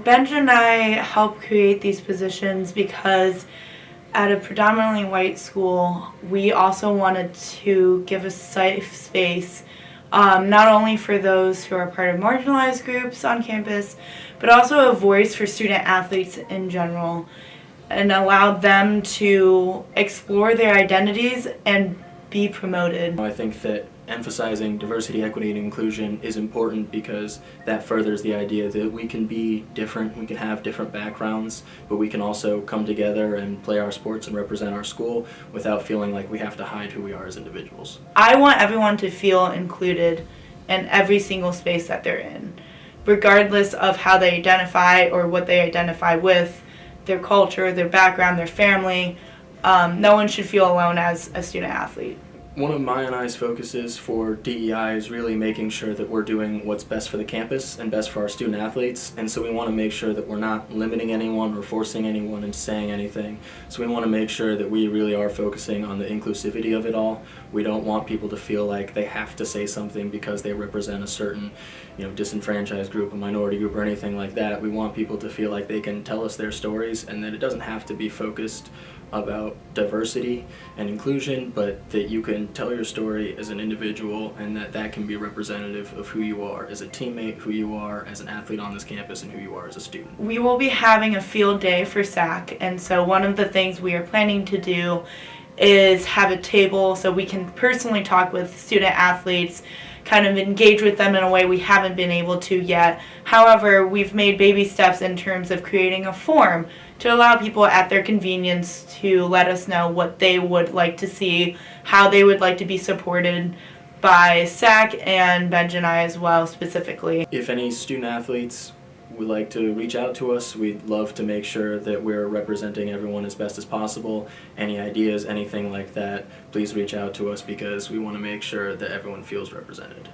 Benj and I helped create these positions because at a predominantly white school, we also wanted to give a safe space, not only for those who are part of marginalized groups on campus, but also a voice for student athletes in general, and allow them to explore their identities and be promoted. I think that emphasizing diversity, equity, and inclusion is important because that furthers the idea that we can be different, we can have different backgrounds, but we can also come together and play our sports and represent our school without feeling like we have to hide who we are as individuals. I want everyone to feel included in every single space that they're in, regardless of how they identify or what they identify with, their culture, their background, their family. No one should feel alone as a student athlete. One of my and I's focuses for DEI is really making sure that we're doing what's best for the campus and best for our student athletes, and so we want to make sure that we're not limiting anyone or forcing anyone into saying anything. So we want to make sure that we really are focusing on the inclusivity of it all. We don't want people to feel like they have to say something because they represent a certain, disenfranchised group, a minority group, or anything like that. We want people to feel like they can tell us their stories and that it doesn't have to be focused about diversity and inclusion, but that you can tell your story as an individual and that can be representative of who you are as a teammate, who you are as an athlete on this campus, and who you are as a student. We will be having a field day for SAC, and so one of the things we are planning to do is have a table so we can personally talk with student athletes, kind of engage with them in a way we haven't been able to yet. However, we've made baby steps in terms of creating a form to allow people at their convenience to let us know what they would like to see, how they would like to be supported by SAC and Benj and I as well specifically. If any student athletes would like to reach out to us, we'd love to make sure that we're representing everyone as best as possible. Any ideas, anything like that, please reach out to us because we want to make sure that everyone feels represented.